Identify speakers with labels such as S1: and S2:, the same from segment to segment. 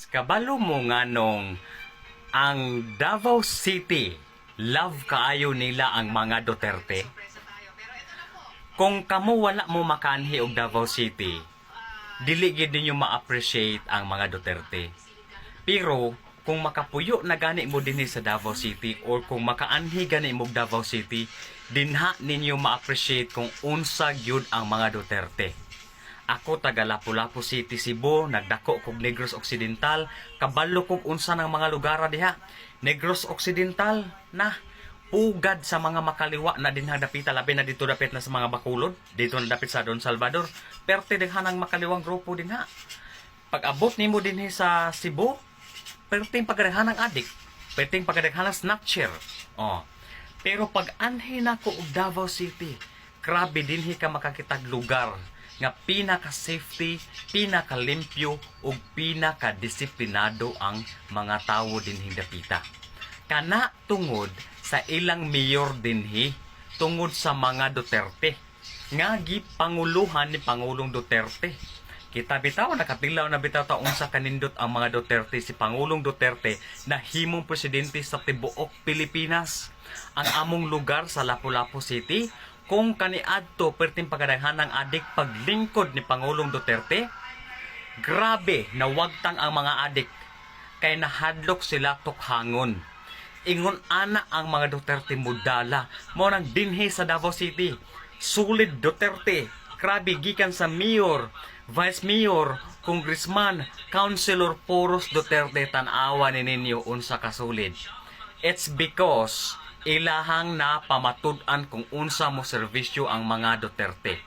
S1: kabalo mo nga nung ang Davao City, love kaayo nila ang mga Duterte. Kung kamo wala mo makanhi og Davao City, dili gid ninyo ma-appreciate ang mga Duterte. Pero kung makapuyo na gani mo dinhi sa Davao City or kung makaanhi gani mo Davao City, dinha ninyo ma-appreciate kung unsa gyud ang mga Duterte. Ako taga Lapu-Lapu City, Cebu, nagdako kog Negros Occidental, kabalo kog unsa ng mga lugar diha. Negros Occidental na pugad sa mga makaliwa na dinha dapita, labi na dito dapit na sa mga Bacolod, dito na dapit sa Don Salvador, perte dinghan ang makaliwang grupo dinha. Pag abot nimo dinhi sa Cebu, perting pagadahan ng adik, perting pagadahan ng snatcher. Oh. Pero pag anhi na ko og Davao City, grabe dinhi ka makakitag lugar nga pinaka-safety, pinaka-limpyo, ug pinaka-disiplinado ang mga tawo dinhi dapita. Kana tungod sa ilang mayor dinhi, tungod sa mga Duterte, nga gipanguluhan ni Pangulong Duterte. Kita bitaw, nakatilaw na bitaw taong sa kanindot ang mga Duterte, si Pangulong Duterte na himong presidente sa tibuok Pilipinas. Ang among lugar sa Lapu-Lapu City, kung kaniadto perting pagadahan ng adik paglingkod ni Pangulong Duterte, grabe nawagtang ang mga adik kay nahadlok sila tukhangon. Ingon ana ang mga Duterte mudala mo nang dinhi sa Davao City. Sulid Duterte, grabe gikan sa mayor, vice mayor, congressman, councilor, puros Duterte, tan-awa ni ninyo unsa kasulid. It's because ilahang na pamatud-an kung unsa mo serbisyo ang mga Duterte.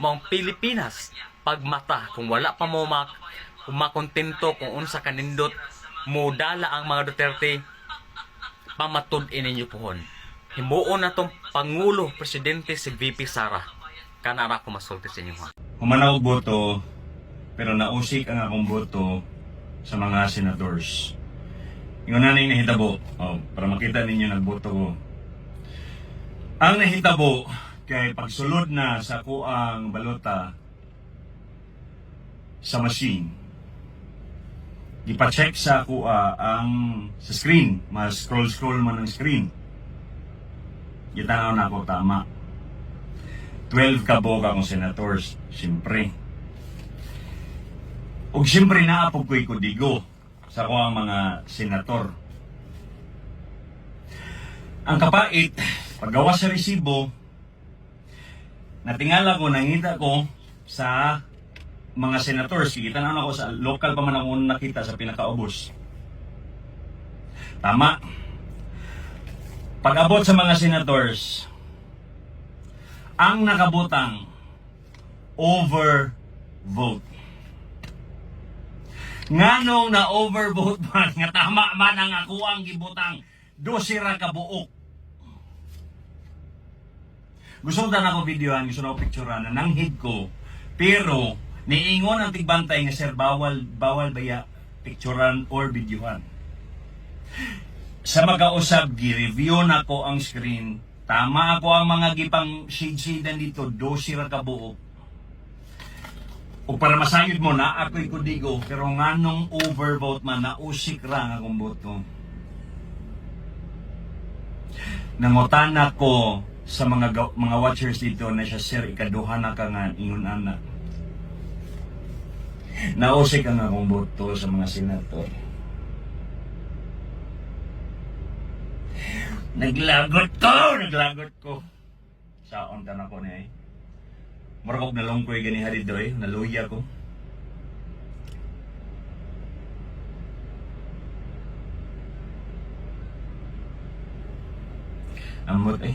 S1: Maong Pilipinas, pagmata, kung wala pa mo makontento kung unsa kanindot, mudala ang mga Duterte, pamatud-in ninyo pohon. Himuon na tong Pangulo, Presidente si VP Sara. Kanara ko masulti sa inyo.
S2: Humanaw boto, pero nausik ang akong boto sa mga senators. Yung nanay nahitabo, para makita ninyo nagboto ko. Ang nahitabo, kay pagsulod na sa kuang balota sa machine, ipacheck sa kuha sa screen, mas scroll man ang screen. Gitanaw na ako tama. 12 kabog akong senators, siyempre. O siyempre naapog ko'y kudigo sa kuang mga senator. Ang kapait, paggawa sa resibo, natingala ko, nangita ko sa mga senators. Kita na ako sa local pa man ako nakita sa pinakaubos. Tama. Pag-abot sa mga senators, ang nakabutang overvote. Nganong na overvote man nga tama man ang ako ang gibutang 12 ra ka buok. Gusto na ako videohan, gusto na ako picturean na nanghid ko, pero niingon ang tigbantay nga sir bawal baya picturean or videohan. Sa magausab gi-review na ko ang screen, tama ako ang mga gipang shade-shadean dito 12 ra ka buok. O para masayod mo na ako'y kudigo, pero nganong overvote man na usik ra nga akong boto. Nangutan ako sa mga watchers dito na siya, sir, ikaduha na ka nga ingon ana. Nausik ang akong boto sa mga senator. Naglagot ko. Saon ka na ko niya eh. Maragog na lang ko yung ganihari doy, naluya ko. Amot eh.